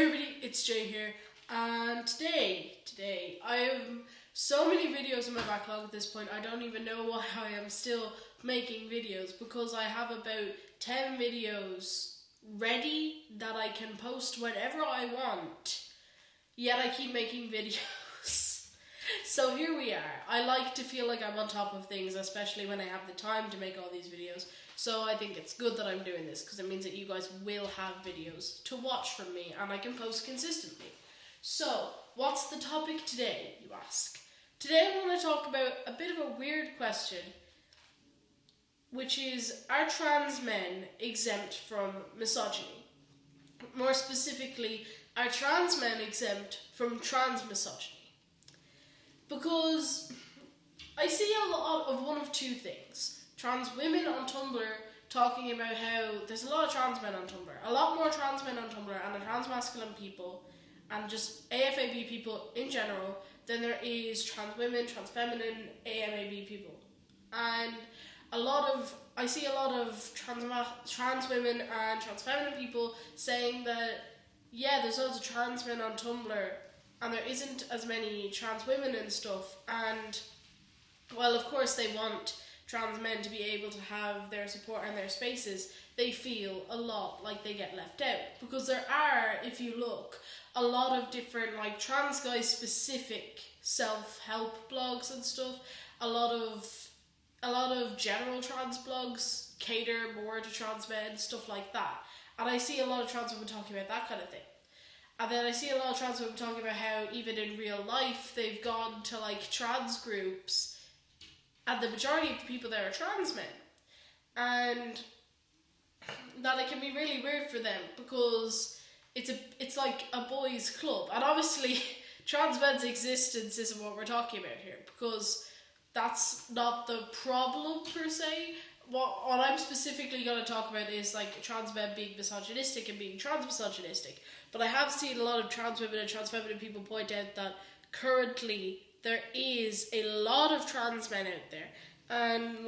everybody, it's Jay here, and today, I have so many videos in my backlog at this point. I don't even know why I am still making videos, because I have about 10 videos ready that I can post whenever I want, yet I keep making videos. So here we are. I like to feel like I'm on top of things, especially when I have the time to make all these videos. So I think it's good that I'm doing this, because it means that you guys will have videos to watch from me and I can post consistently. So, what's the topic today, you ask? Today I want to talk about a bit of a weird question, which is, are trans men exempt from misogyny? More specifically, are trans men exempt from trans misogyny? Because I see a lot of one of two things. Trans women on Tumblr talking about how there's a lot of trans men on Tumblr. A lot more trans men on Tumblr and trans masculine people and just AFAB people in general than there is trans women, trans feminine, AMAB people. And I see a lot of trans women and trans feminine people saying that, yeah, there's loads of trans men on Tumblr and there isn't as many trans women and stuff. And while of course they want trans men to be able to have their support and their spaces, they feel a lot like they get left out. Because there are, if you look, a lot of different trans guy specific self-help blogs and stuff. A lot of general trans blogs cater more to trans men, stuff like that. And I see a lot of trans women talking about that kind of thing. And then I see a lot of trans women talking about how even in real life they've gone to trans groups and the majority of the people there are trans men. And that it can be really weird for them because it's like a boys' club. And obviously trans men's existence isn't what we're talking about here, because that's not the problem per se. What I'm specifically going to talk about is trans men being misogynistic and being trans misogynistic. But I have seen a lot of trans women and trans feminine people point out that currently there is a lot of trans men out there, and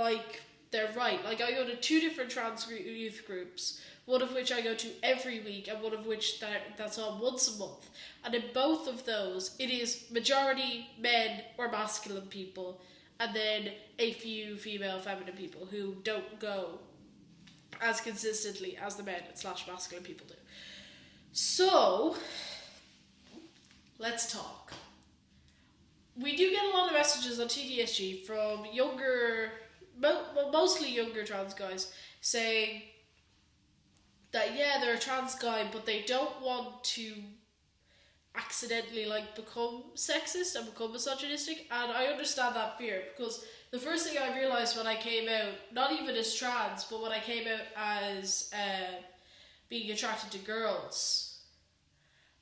they're right. I go to two different trans youth groups, one of which I go to every week and one of which that's on once a month. And in both of those, it is majority men or masculine people, and then a few female feminine people who don't go as consistently as the men / masculine people do. So, let's talk. We do get a lot of messages on TDSG from mostly younger trans guys, saying that they're a trans guy, but they don't want to accidentally become sexist and become misogynistic. And I understand that fear, because the first thing I realised when I came out, not even as trans, but when I came out as being attracted to girls,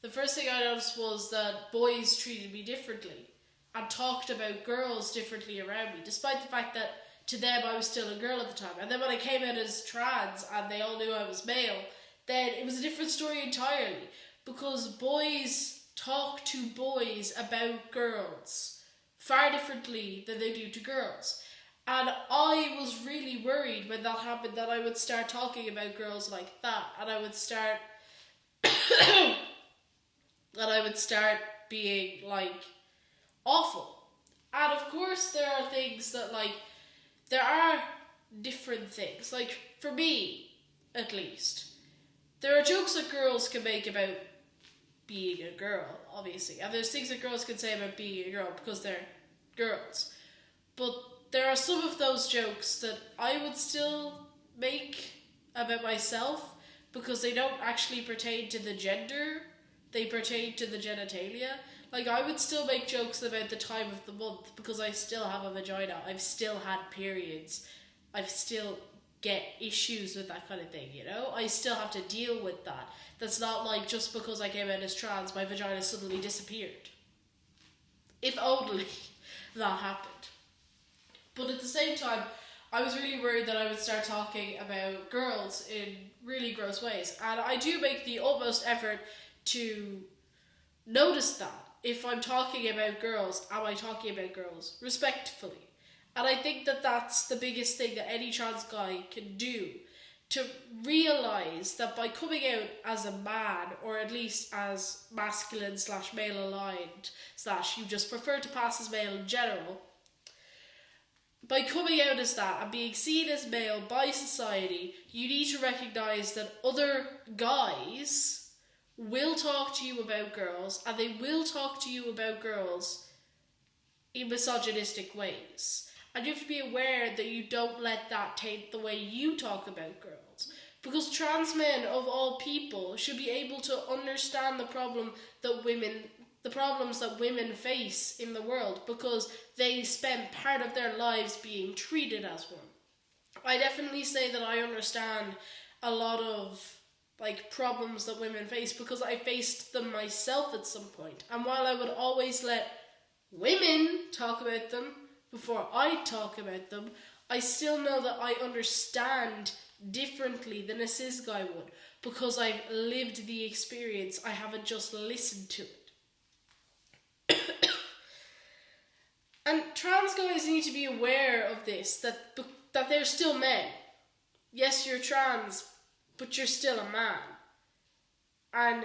the first thing I noticed was that boys treated me differently and talked about girls differently around me, despite the fact that to them I was still a girl at the time. And then when I came out as trans and they all knew I was male, then it was a different story entirely, because boys talk to boys about girls far differently than they do to girls. And I was really worried when that happened, that I would start talking about girls like that, and I would start being awful. And of course there are things that there are different things. For me, at least, there are jokes that girls can make about being a girl, obviously. And there's things that girls can say about being a girl because they're girls. But there are some of those jokes that I would still make about myself, because they don't actually pertain to the gender, they pertain to the genitalia. I would still make jokes about the time of the month, because I still have a vagina, I've still had periods, I've still get issues with that kind of thing, I still have to deal with that. That's not just because I came out as trans, my vagina suddenly disappeared. If only that happened. But at the same time, I was really worried that I would start talking about girls in really gross ways. And I do make the utmost effort to notice that. If I'm talking about girls, am I talking about girls respectfully? And I think that that's the biggest thing that any trans guy can do, to realize that by coming out as a man, or at least as masculine / male aligned / you just prefer to pass as male in general, by coming out as that and being seen as male by society, you need to recognise that other guys will talk to you about girls, and they will talk to you about girls in misogynistic ways. And you have to be aware that you don't let that taint the way you talk about girls. Because trans men, of all people, should be able to understand the problems that women face in the world, because they spend part of their lives being treated as one. I definitely say that I understand a lot of problems that women face, because I faced them myself at some point. And while I would always let women talk about them before I talk about them, I still know that I understand differently than a cis guy would, because I've lived the experience. I haven't just listened to it. And trans guys need to be aware of this, that they're still men. Yes, you're trans, but you're still a man. And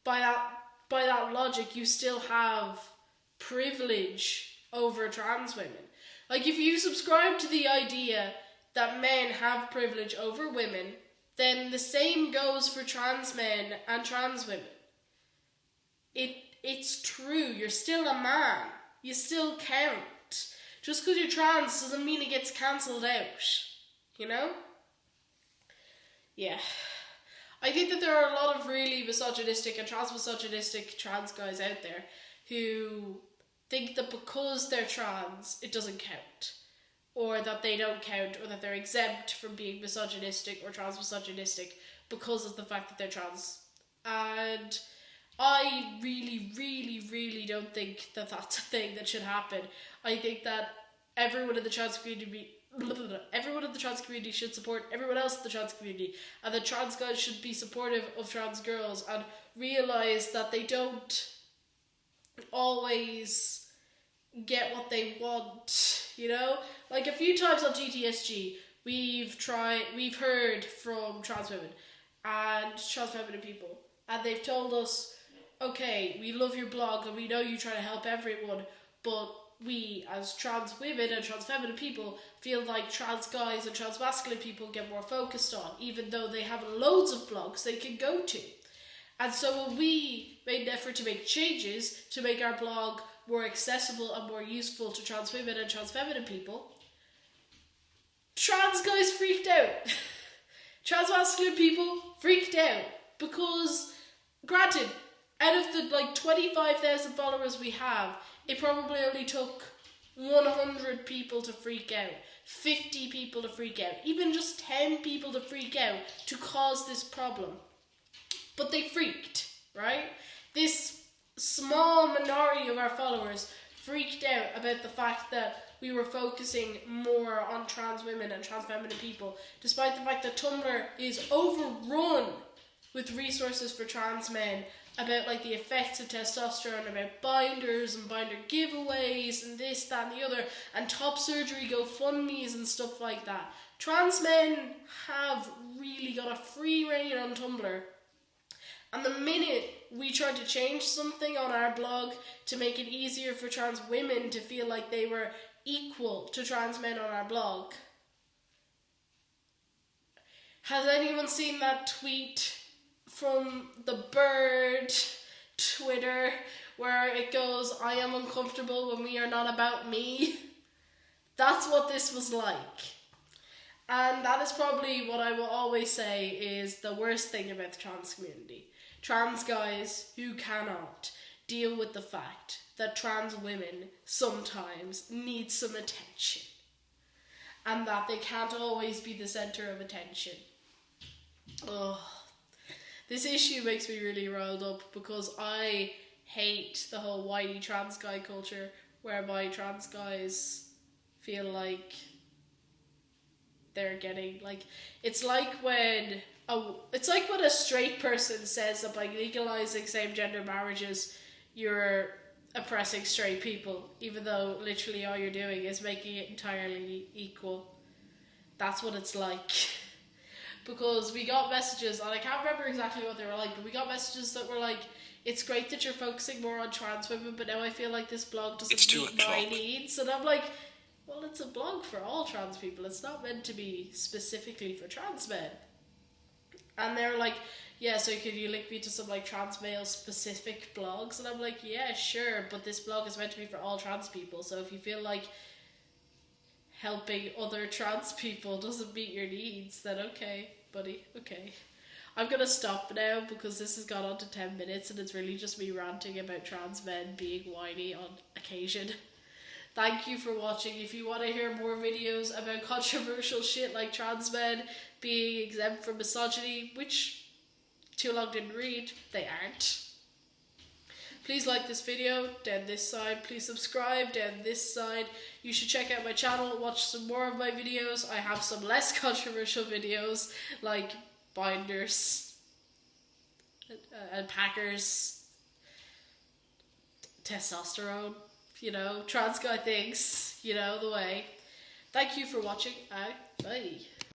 by that logic, you still have privilege over trans women. If you subscribe to the idea that men have privilege over women, then the same goes for trans men and trans women. It's true, you're still a man. You still count. Just because you're trans doesn't mean it gets cancelled out. You know? Yeah. I think that there are a lot of really misogynistic and trans-misogynistic trans guys out there who think that because they're trans, it doesn't count. Or that they don't count, or that they're exempt from being misogynistic or trans-misogynistic because of the fact that they're trans. And I really, really, really don't think that that's a thing that should happen. I think that everyone in the trans community should support everyone else in the trans community, and that trans guys should be supportive of trans girls and realise that they don't always get what they want, you know? A few times on GTSG, we've heard from trans women and trans feminine people, and they've told us, okay, we love your blog and we know you try to help everyone, but we, as trans women and trans feminine people, feel like trans guys and trans masculine people get more focused on, even though they have loads of blogs they can go to. And so when we made an effort to make changes to make our blog more accessible and more useful to trans women and trans feminine people, trans guys freaked out. Trans masculine people freaked out, because, granted, out of the 25,000 followers we have, it probably only took 100 people to freak out, 50 people to freak out, even just 10 people to freak out to cause this problem. But they freaked, right? This small minority of our followers freaked out about the fact that we were focusing more on trans women and trans feminine people, despite the fact that Tumblr is overrun with resources for trans men about the effects of testosterone, about binders and binder giveaways and this, that and the other, and top surgery GoFundMes and stuff like that. Trans men have really got a free reign on Tumblr. And the minute we tried to change something on our blog to make it easier for trans women to feel like they were equal to trans men on our blog, has anyone seen that tweet from the Bird Twitter where it goes, "I am uncomfortable when we are not about me"? That's what this was like. And that is probably what I will always say is the worst thing about the trans community. Trans guys who cannot deal with the fact that trans women sometimes need some attention, and that they can't always be the centre of attention. Ugh. This issue makes me really riled up, because I hate the whole whitey trans guy culture, whereby trans guys feel like they're getting it's like when a straight person says that by legalizing same-gender marriages you're oppressing straight people, even though literally all you're doing is making it entirely equal. That's what it's like. because we got messages, and I can't remember exactly what they were like, but we got messages that were like, it's great that you're focusing more on trans women, but now I feel like this blog doesn't meet my needs. And I'm like, well, it's a blog for all trans people. It's not meant to be specifically for trans men. And they're like, yeah, so could you link me to some like trans male specific blogs? And I'm like, yeah, sure, but this blog is meant to be for all trans people. So if you feel like helping other trans people doesn't meet your needs, then okay, buddy, okay. I'm gonna stop now because this has gone on to 10 minutes and it's really just me ranting about trans men being whiny on occasion. Thank you for watching. If you want to hear more videos about controversial shit like trans men being exempt from misogyny, which Too Long didn't read, they aren't. Please like this video down this side. Please subscribe down this side. You should check out my channel, watch some more of my videos. I have some less controversial videos like binders and packers, testosterone, you know, trans guy things, you know, the way. Thank you for watching. Bye.